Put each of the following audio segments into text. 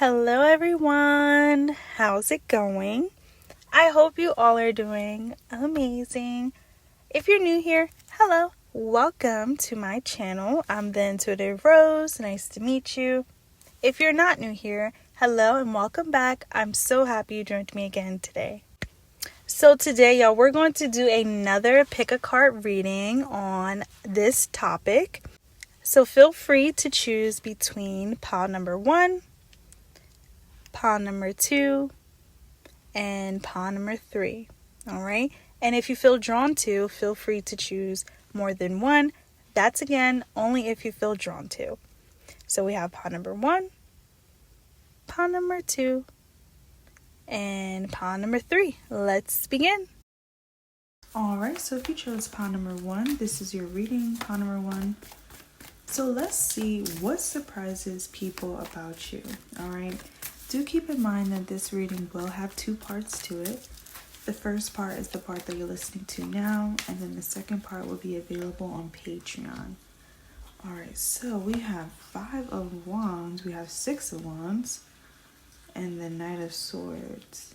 Hello everyone, how's it going? I hope you all are doing amazing. If you're new here, hello, welcome to my channel. I'm the Intuitive Rose, nice to meet you. If you're not new here, hello and welcome back. I'm so happy you joined me again today. So today, y'all, we're going to do another pick a card reading on this topic. So feel free to choose between pile number 1, pile number 2, and pile number 3. All right. And if you feel drawn to, feel free to choose more than one. That's again only if you feel drawn to. So we have pile number 1, pile number 2, and pile number 3. Let's begin. All right. So if you chose pile number 1, this is your reading, pile number 1. So let's see what surprises people about you. All right. Do keep in mind that this reading will have 2 parts to it. The first part is the part that you're listening to now, and then the second part will be available on Patreon. Alright, so we have 5 of Wands, we have 6 of Wands, and the Knight of Swords.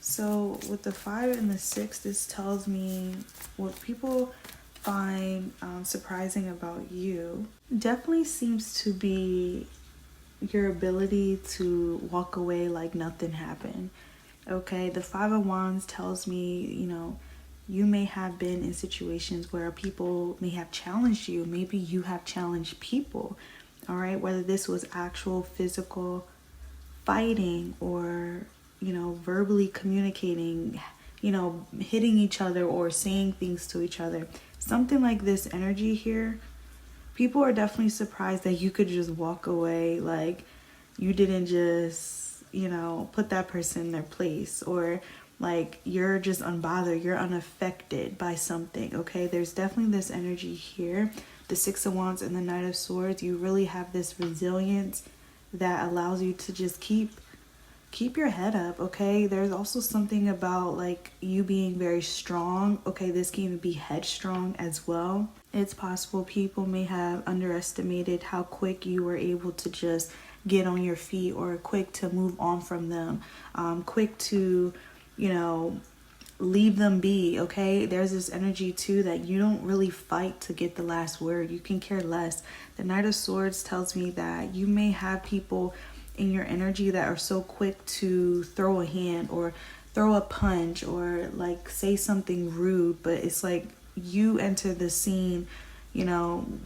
So with the 5 and the 6, this tells me what people find surprising about you definitely seems to be your ability to walk away like nothing happened. Okay, the 5 of Wands tells me, you may have been in situations where people may have challenged you. Maybe you have challenged people. All right, whether this was actual physical fighting or, verbally communicating, hitting each other or saying things to each other. Something like this energy here. People are definitely surprised that you could just walk away, like you didn't just, put that person in their place, or like you're just unbothered, you're unaffected by something, okay? There's definitely this energy here. The 6 of Wands and the Knight of Swords, you really have this resilience that allows you to just keep your head up, okay? There's also something about like you being very strong, okay? This can even be headstrong as well. It's possible people may have underestimated how quick you were able to just get on your feet, or quick to move on from them, quick to, leave them be, okay? There's this energy too that you don't really fight to get the last word. You can care less. The Knight of Swords tells me that you may have people in your energy that are so quick to throw a hand or throw a punch or like say something rude, but it's like you enter the scene,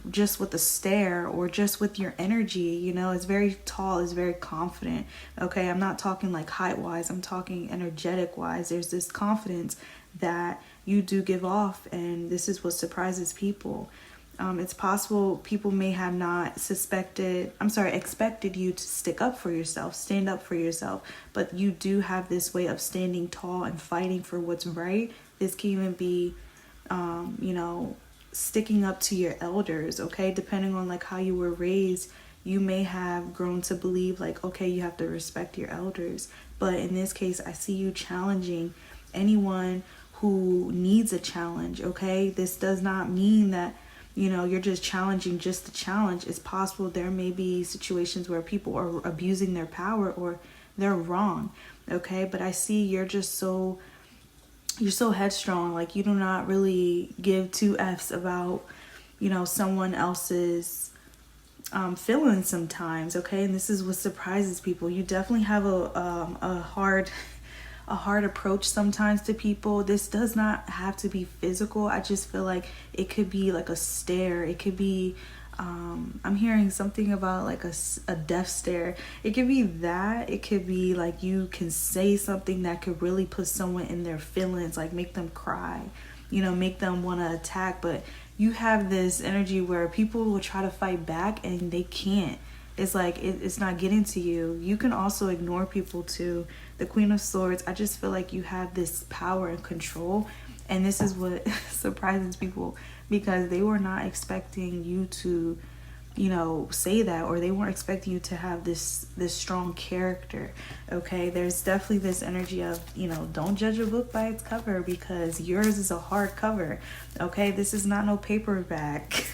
just with a stare or just with your energy, it's very tall, it's very confident. Okay, I'm not talking like height wise, I'm talking energetic wise. There's this confidence that you do give off, and this is what surprises people. It's possible people may have not expected you to stick up for yourself, stand up for yourself, but you do have this way of standing tall and fighting for what's right. This can even be, sticking up to your elders, okay? Depending on like how you were raised, you may have grown to believe like, okay, you have to respect your elders. But in this case, I see you challenging anyone who needs a challenge, okay? This does not mean that you're just challenging just to challenge. It's possible there may be situations where people are abusing their power or they're wrong, okay? But I see you're so headstrong, like you do not really give 2 F's about, someone else's feelings sometimes, okay? And this is what surprises people. You definitely have a hard approach sometimes to people. This does not have to be physical. I just feel like it could be like a stare. It could be, I'm hearing something about like a death stare. It could be that. It could be like you can say something that could really put someone in their feelings, like make them cry, make them want to attack. But you have this energy where people will try to fight back and they can't. It's like it's not getting to you. You can also ignore people too. The Queen of Swords, I just feel like you have this power and control. And this is what surprises people, because they were not expecting you to, say that, or they weren't expecting you to have this strong character. Okay, there's definitely this energy of, don't judge a book by its cover, because yours is a hard cover. Okay, this is not no paperback.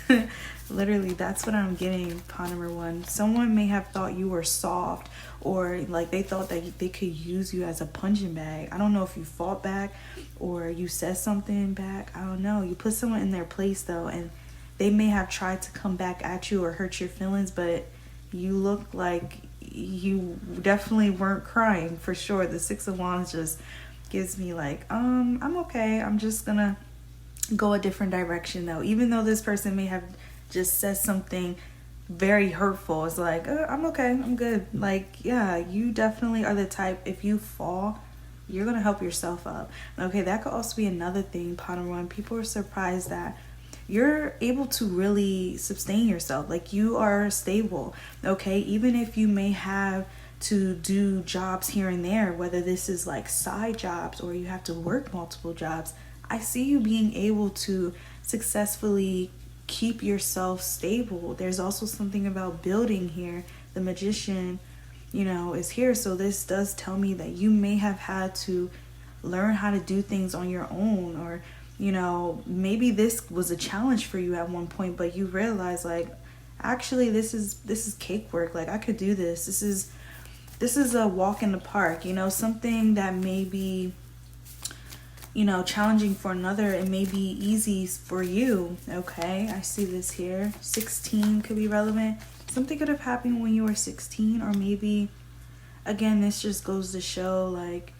Literally, that's what I'm getting, pawn number 1. Someone may have thought you were soft or like they thought that they could use you as a punching bag. I don't know if you fought back or you said something back. I don't know. You put someone in their place though, and they may have tried to come back at you or hurt your feelings, but you look like you definitely weren't crying for sure. The Six of Wands just gives me like, I'm okay. I'm just gonna go a different direction though. Even though this person may have just said something very hurtful, it's like, I'm okay. I'm good. Like, yeah, you definitely are the type, if you fall, you're gonna help yourself up. Okay, that could also be another thing, Pawn One. People are surprised that you're able to really sustain yourself. Like, you are stable, okay? Even if you may have to do jobs here and there, whether this is like side jobs or you have to work multiple jobs, I see you being able to successfully keep yourself stable. There's also something about building here. The Magician, is here. So this does tell me that you may have had to learn how to do things on your own, or maybe this was a challenge for you at one point, but you realize like, actually this is cake work. Like, I could do this. This is a walk in the park. Something that may be challenging for another, it may be easy for you. Okay, I see this here. 16 could be relevant. Something could have happened when you were 16, or maybe, again, this just goes to show like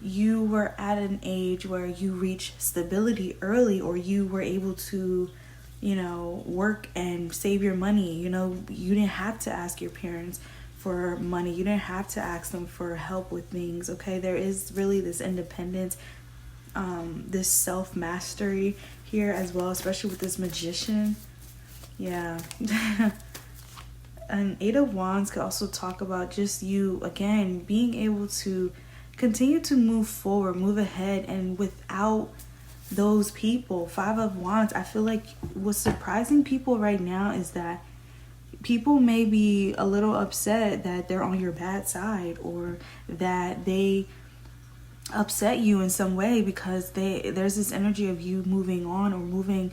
you were at an age where you reached stability early, or you were able to, work and save your money. You didn't have to ask your parents for money. You didn't have to ask them for help with things. Okay, there is really this independence, this self-mastery here as well, especially with this Magician. Yeah. An Eight of Wands could also talk about just you, again, being able to continue to move forward, move ahead, and without those people. Five of Wands, I feel like what's surprising people right now is that people may be a little upset that they're on your bad side, or that they upset you in some way, because there's this energy of you moving on or moving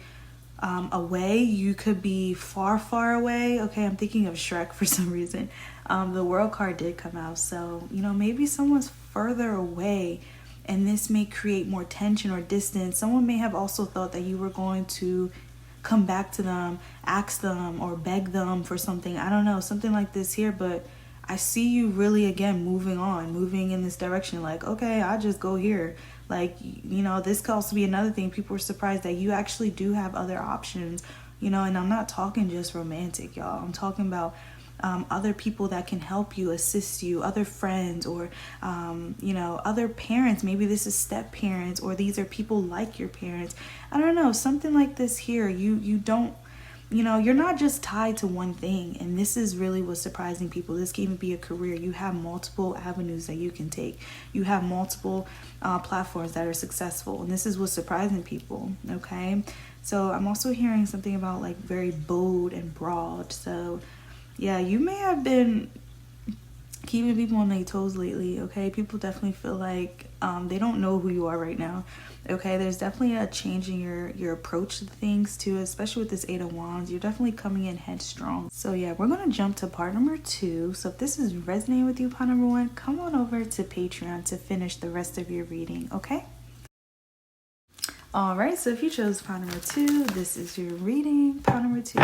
away. You could be far away. Okay, I'm thinking of Shrek for some reason. The World card did come out, so maybe someone's further away, and this may create more tension or distance. Someone may have also thought that you were going to come back to them, ask them, or beg them for something. I don't know, something like this here, but I see you really, again, moving in this direction. Like, okay, I'll just go here. Like, this could also be another thing. People are surprised that you actually do have other options, and I'm not talking just romantic, y'all. I'm talking about other people that can help you, assist you, other friends, or, other parents. Maybe this is step parents, or these are people like your parents. I don't know, something like this here. You don't, you're not just tied to one thing. And this is really what's surprising people. This can even be a career. You have multiple avenues that you can take. You have multiple platforms that are successful. And this is what's surprising people. Okay. So I'm also hearing something about like very bold and broad. So yeah, you may have been keeping people on their toes lately. Okay. People definitely feel like they don't know who you are right now. Okay, there's definitely a change in your approach to things too, especially with this Eight of Wands. You're definitely coming in headstrong. So yeah, we're going to jump to part number 2. So if this is resonating with you, part number 1, come on over to Patreon to finish the rest of your reading, okay? All right, so if you chose part number 2, this is your reading, part number 2.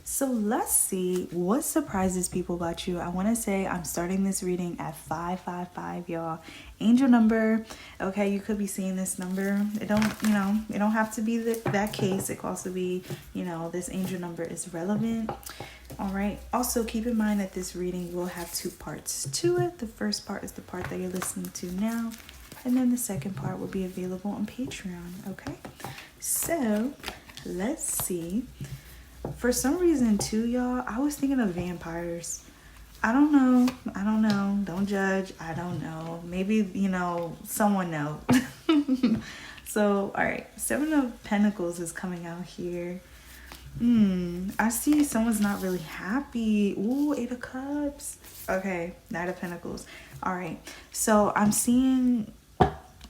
So let's see what surprises people about you. I want to say I'm starting this reading at 555, y'all. Angel number. Okay, you could be seeing this number. It don't have to be that case. It could also be, this angel number is relevant. All right. Also, keep in mind that this reading will have 2 parts to it. The first part is the part that you're listening to now, and then the second part will be available on Patreon. Okay. So let's see. For some reason too, y'all, I was thinking of vampires. I don't know. Don't judge. I don't know. Maybe, someone knows. So, all right. 7 of Pentacles is coming out here. I see someone's not really happy. Ooh, 8 of Cups. Okay. Knight of Pentacles. All right. So I'm seeing,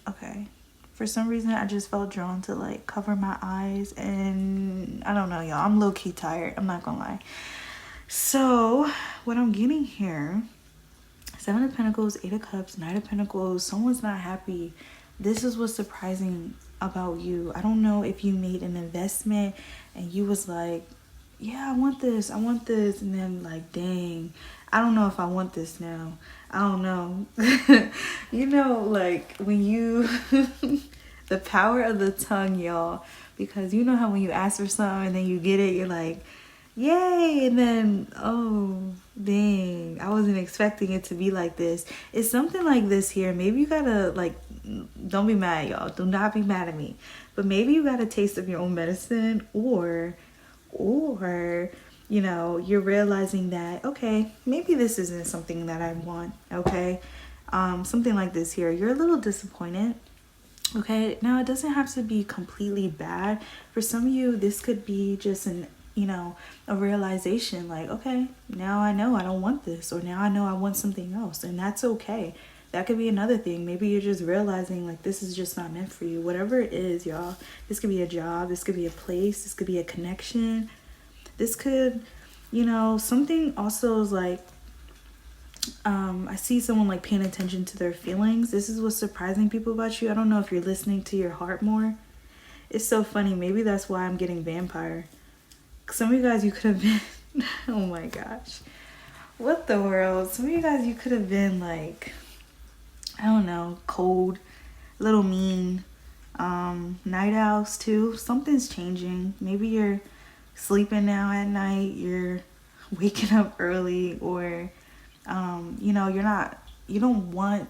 okay. For some reason, I just felt drawn to like cover my eyes, and I don't know, y'all. I'm low-key tired. I'm not gonna lie. So what I'm getting here Seven of Pentacles, Eight of Cups, Knight of Pentacles. Someone's not happy. This is what's surprising about you. I don't know if you made an investment and you was like, yeah, I want this. And then like, dang, I don't know if I want this now. I don't know. You know, like when you, the power of the tongue, y'all. Because you know how when you ask for something and then you get it, you're like, yay. And then, oh, dang, I wasn't expecting it to be like this. It's something like this here. Maybe you gotta, like, don't be mad, y'all. Do not be mad at me. But maybe you got a taste of your own medicine, or you know, you're realizing that, okay, maybe this isn't something that I want, okay? Something like this here. You're a little disappointed. Okay, now it doesn't have to be completely bad. For some of you, this could be just an, you know, a realization like, okay, now I know I don't want this, or now I know I want something else, and that's okay. That could be another thing. Maybe you're just realizing like this is just not meant for you. Whatever it is, y'all. This could be a job, this could be a place, this could be a connection. This could, you know, something also is like, I see someone like paying attention to their feelings. This is what's surprising people about you. I don't know if you're listening to your heart more. It's so funny. Maybe that's why I'm getting vampire. Some of you guys, you could have been, oh my gosh. What the world? Some of you guys, you could have been like, I don't know, cold, a little mean, night owls too. Something's changing. Maybe you're sleeping now at night. You're waking up early, or you know, you don't want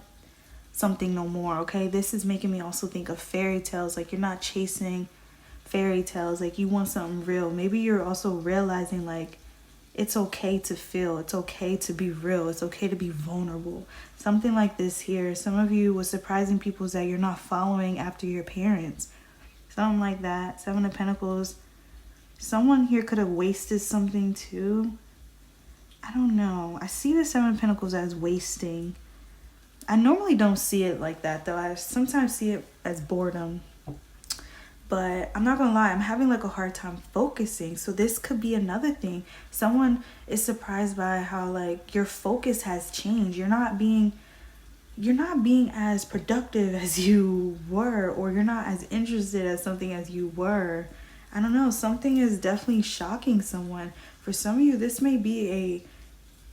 something no more, okay? This is making me also think of fairy tales. Like, you're not chasing fairy tales. Like, you want something real. Maybe you're also realizing, like, it's okay to feel. It's okay to be real. It's okay to be vulnerable. Something like this here. Some of you, what's surprising people is that you're not following after your parents. Something like that. Seven of Pentacles. Someone here could have wasted something too. I don't know. I see the Seven of Pentacles as wasting. I normally don't see it like that, though. I sometimes see it as boredom. But I'm not going to lie. I'm having like a hard time focusing. So this could be another thing. Someone is surprised by how like your focus has changed. You're not being as productive as you were, or you're not as interested as something as you were. I don't know. Something is definitely shocking someone. For some of you, this may be a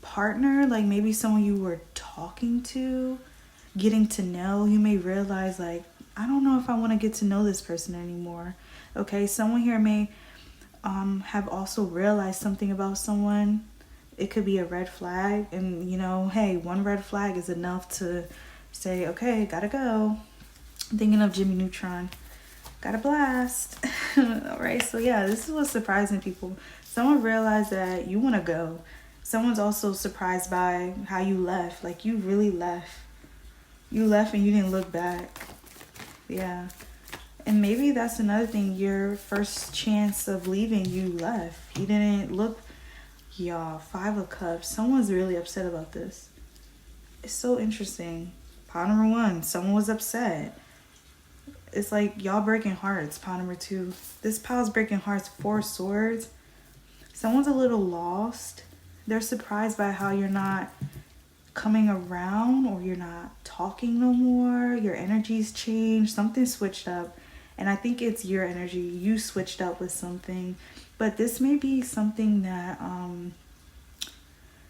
partner, like maybe someone you were talking to, getting to know. You may realize like, I don't know if I want to get to know this person anymore. Okay, someone here may have also realized something about someone. It could be a red flag, and you know, hey, one red flag is enough to say, okay, gotta go. I'm thinking of Jimmy Neutron. Got a blast. All right, so yeah, this is what's surprising people. Someone realized that you want to go. Someone's also surprised by how you left. Like, you really left. You left and you didn't look back. Yeah. And maybe that's another thing. Your first chance of leaving, you left. You didn't look. Y'all, Five of Cups. Someone's really upset about this. It's so interesting. Pile number one, someone was upset. It's like y'all breaking hearts. Pile number two. This pile's breaking hearts. Four of Swords. Someone's a little lost. They're surprised by how you're not coming around, or you're not talking no more. Your energy's changed. Something switched up. And I think it's your energy. You switched up with something. But this may be something that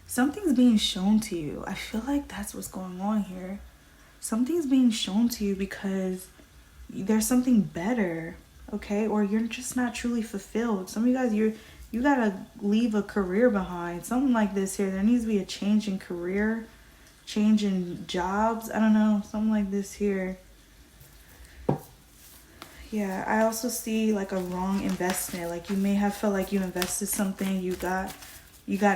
something's being shown to you. I feel like that's what's going on here. Something's being shown to you because there's something better, okay? Or you're just not truly fulfilled. Some of you guys, you gotta leave a career behind. Something like this here. There needs to be a change in career, change in jobs. I don't know. Something like this here. Yeah, I also see like a wrong investment. Like, you may have felt like you invested something, you got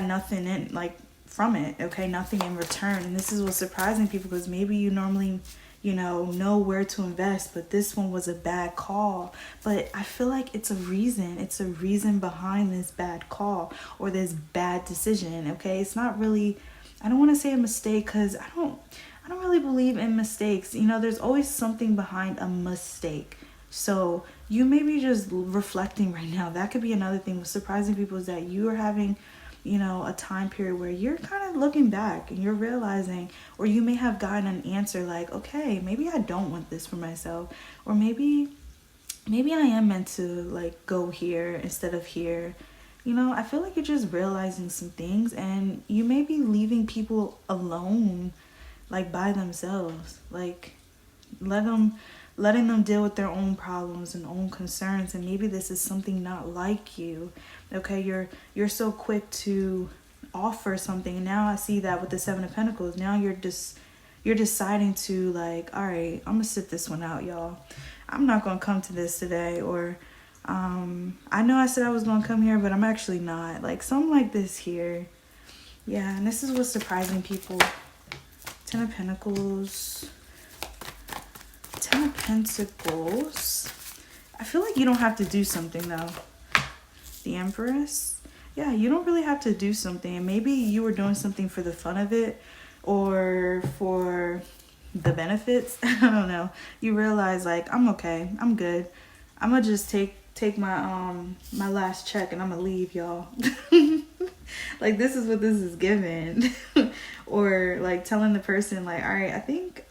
nothing in, like, from it, okay? Nothing in return. And this is what's surprising people, because maybe you normally, you know where to invest, but this one was a bad call. But I feel like it's a reason. It's a reason behind this bad call or this bad decision, okay? It's not really, I don't want to say a mistake, because I don't really believe in mistakes. You know, there's always something behind a mistake. So you may be just reflecting right now. That could be another thing with surprising people, is that you are having a time period where you're kind of looking back and you're realizing, or you may have gotten an answer like, okay, maybe I don't want this for myself, or maybe I am meant to like go here instead of here. I feel like you're just realizing some things, and you may be leaving people alone, like by themselves, like letting them deal with their own problems and own concerns. And maybe this is something not like you. Okay, you're so quick to offer something, and now I see that with the Seven of Pentacles. Now you're deciding to like, all right, I'm gonna sit this one out, y'all. I'm not gonna come to this today, or I know I said I was gonna come here, but I'm actually not. Like something like this here. Yeah, and this is what's surprising people. Ten of Pentacles, Ten of Pentacles. I feel like you don't have to do something though. The Empress. Yeah, you don't really have to do something. Maybe you were doing something for the fun of it, or for the benefits. I don't know. You realize like, I'm okay. I'm good. I'm gonna just take my last check and I'm gonna leave, y'all. Like this is what this is given. Or like telling the person like, all right, I think,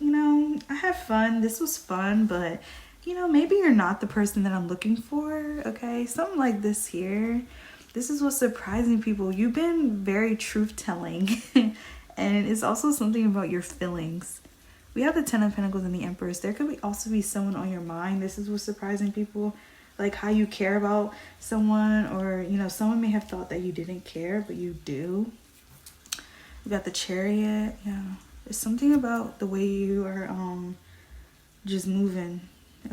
I had fun. This was fun, but maybe you're not the person that I'm looking for. Okay, something like this here. This is what's surprising people. You've been very truth-telling. And it's also something about your feelings. We have the Ten of Pentacles and the Empress. There could also be someone on your mind. This is what's surprising people. Like how you care about someone, or, someone may have thought that you didn't care, but you do. We got the Chariot. Yeah. There's something about the way you are just moving.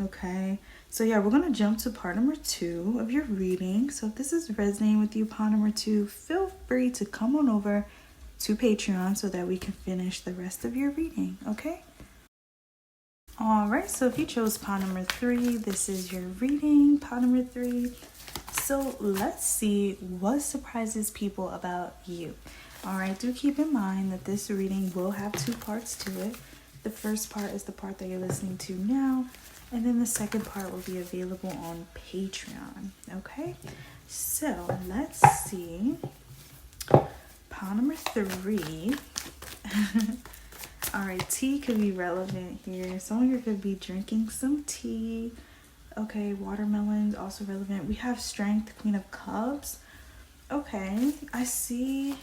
Okay. So yeah, we're going to jump to part number 2 of your reading. So if this is resonating with you, part number 2, feel free to come on over to Patreon so that we can finish the rest of your reading. Okay. All right, so if you chose pot number 3, this is your reading, pot number 3. So let's see what surprises people about you. All right, do keep in mind that this reading will have 2 parts to it. The first part is the part that you're listening to now, and then the second part will be available on Patreon. Okay, so let's see. Pot number 3. All right, tea could be relevant here. Some of you could be drinking some tea. Okay, watermelons also relevant. We have strength, Queen of Cups. Okay, I see.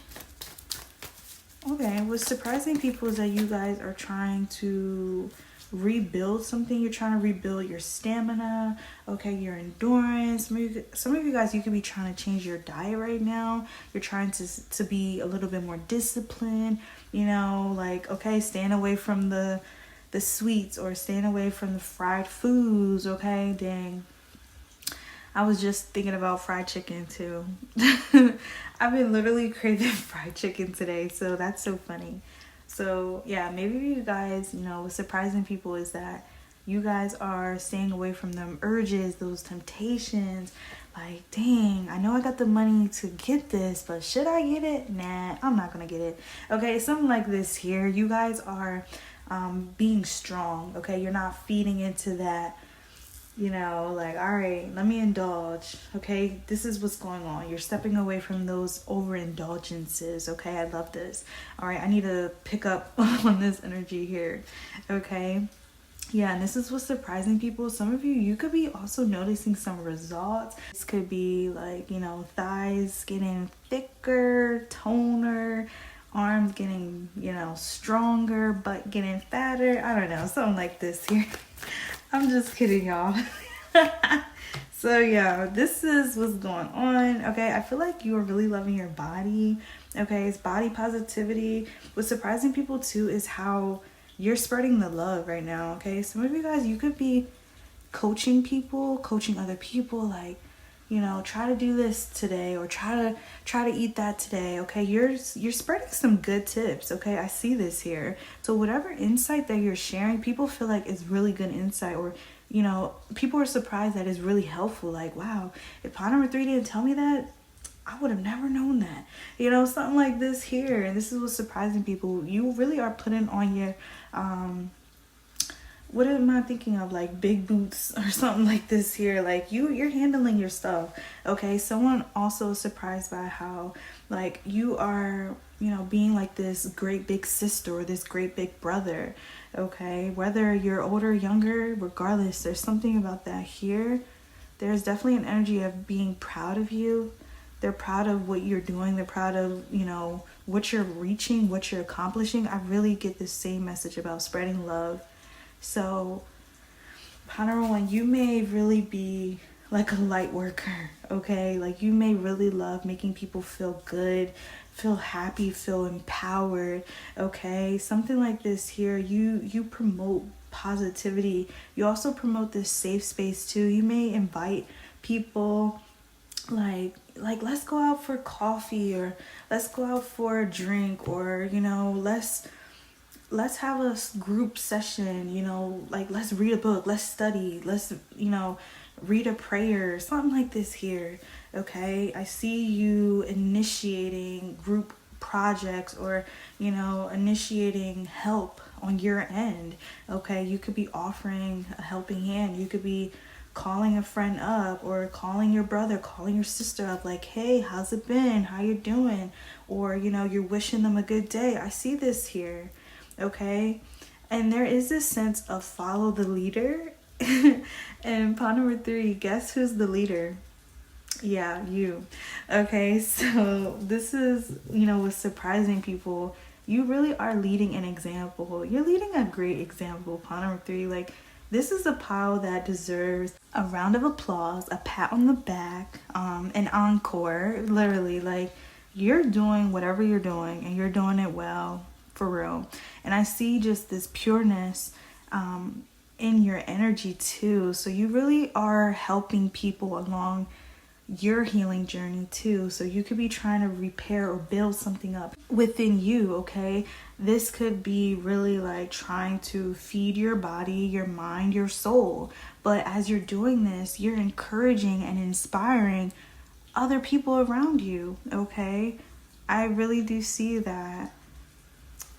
Okay, what's surprising people is that you guys are trying to rebuild something. You're trying to rebuild your stamina, okay, your endurance. Some of you guys, you could be trying to change your diet right now. You're trying to be a little bit more disciplined, like, okay, staying away from the sweets, or staying away from the fried foods. Okay, dang, I was just thinking about fried chicken too. I've been literally craving fried chicken today, so that's so funny. So yeah, maybe you guys, what's surprising people is that you guys are staying away from them urges, those temptations. Like, dang, I know I got the money to get this, but should I get it? Nah, I'm not gonna get it. Okay, something like this here. You guys are being strong. Okay, you're not feeding into that, like, all right, let me indulge. Okay, this is what's going on. You're stepping away from those overindulgences. Okay, I love this. All right, I need to pick up on this energy here. Okay, yeah, and this is what's surprising people. Some of you could be also noticing some results. This could be like, thighs getting thicker, toner, arms getting, stronger, butt getting fatter. I don't know, something like this here. I'm just kidding, y'all. So yeah, this is what's going on. Okay, I feel like you are really loving your body. Okay, it's body positivity. What's surprising people too is how you're spreading the love right now. Okay, some of you guys, you could be coaching other people, like, try to do this today, or try to eat that today. Okay, you're spreading some good tips. Okay, I see this here. So whatever insight that you're sharing, people feel like it's really good insight, or people are surprised that it's really helpful. Like, wow, if pot number 3 didn't tell me that, I would have never known that. Something like this here. And this is what's surprising people. You really are putting on what am I thinking of? Like big boots or something like this here. Like you're handling your stuff. Okay. Someone also surprised by how like you are, being like this great big sister or this great big brother. Okay. Whether you're older, younger, regardless, there's something about that here. There's definitely an energy of being proud of you. They're proud of what you're doing. They're proud of, what you're reaching, what you're accomplishing. I really get the same message about spreading love. So, Number one, you may really be like a light worker, okay? Like you may really love making people feel good, feel happy, feel empowered, okay? Something like this here, you promote positivity. You also promote this safe space too. You may invite people like let's go out for coffee, or let's go out for a drink, or let's have a group session, like let's read a book, let's study, let's read a prayer, something like this here. Okay, I see you initiating group projects, or initiating help on your end. Okay, you could be offering a helping hand. You could be calling a friend up, or calling your brother, calling your sister up, like, hey, how's it been, how you doing? Or you're wishing them a good day. I see this here. Okay, and there is this sense of follow the leader. And pawn number 3, guess who's the leader? Yeah, you. Okay, so this is, what's surprising people. You really are leading an example. You're leading a great example, pawn number 3. Like, this is a pile that deserves a round of applause, a pat on the back, an encore. Literally, like, you're doing whatever you're doing, and you're doing it well, for real. And I see just this pureness in your energy too. So you really are helping people along your healing journey too. So you could be trying to repair or build something up within you, okay? This could be really like trying to feed your body, your mind, your soul. But as you're doing this, you're encouraging and inspiring other people around you, okay? I really do see that.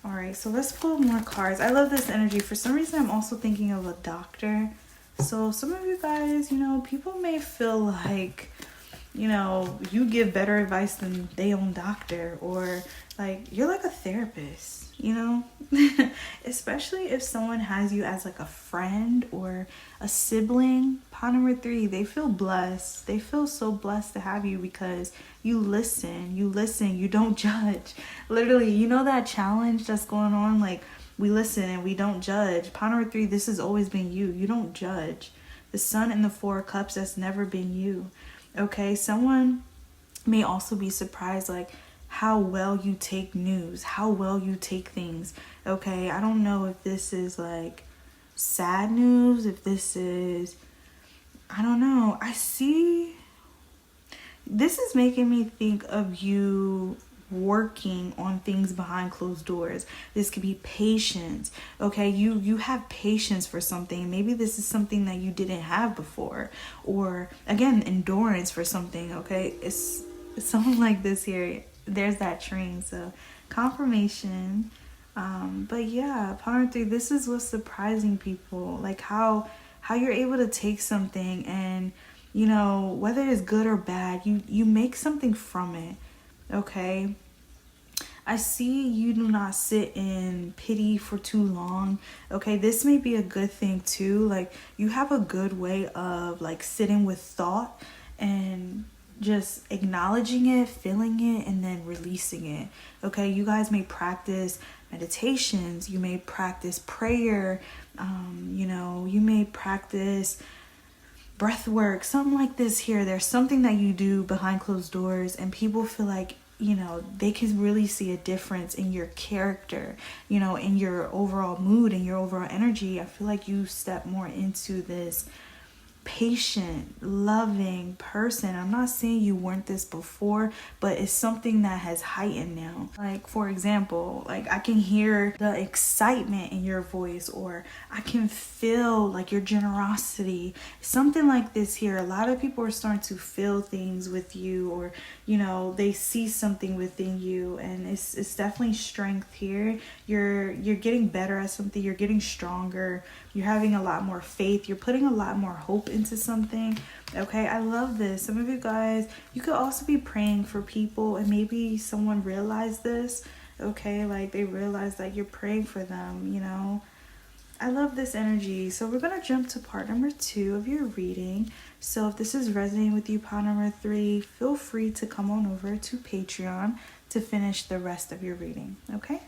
All right, so let's pull more cards. I love this energy. For some reason, I'm also thinking of a doctor. So some of you guys, people may feel like, you give better advice than they own doctor, or like you're like a therapist, especially if someone has you as like a friend or a sibling. Pawn number 3, they feel blessed. They feel so blessed to have you because you listen, you don't judge. Literally, that challenge that's going on, like we listen and we don't judge. Pawn number 3, this has always been you. You don't judge. The Sun and the 4 of Cups, that's never been you. Okay, someone may also be surprised, like how well you take news, how well you take things. Okay, I don't know if this is like sad news, if this is, I don't know. I see, this is making me think of you working on things behind closed doors. This could be patience. Okay, you have patience for something. Maybe this is something that you didn't have before, or again, endurance for something. Okay, it's something like this here. There's that train. So confirmation. But yeah, pawn 3, this is what's surprising people, like how you're able to take something and whether it's good or bad, you make something from it. Okay, I see you do not sit in pity for too long. Okay, this may be a good thing too. Like you have a good way of like sitting with thought and just acknowledging it, feeling it, and then releasing it. Okay, you guys may practice meditations. You may practice prayer. You may practice breath work, something like this here. There's something that you do behind closed doors, and people feel like they can really see a difference in your character, in your overall mood and your overall energy. I feel like you step more into this patient, loving person. I'm not saying you weren't this before, but it's something that has heightened now. Like, for example, like I can hear the excitement in your voice, or I can feel like your generosity, something like this here. A lot of people are starting to feel things with you, or they see something within you, and it's definitely strength here. You're getting better at something. You're getting stronger. You're having a lot more faith. You're putting a lot more hope into something. Okay, I love this. Some of you guys, you could also be praying for people, and maybe someone realized this. Okay, like they realize that you're praying for them, you know. I love this energy. So we're going to jump to part number 2 of your reading. So if this is resonating with you, part number 3, feel free to come on over to Patreon to finish the rest of your reading. Okay?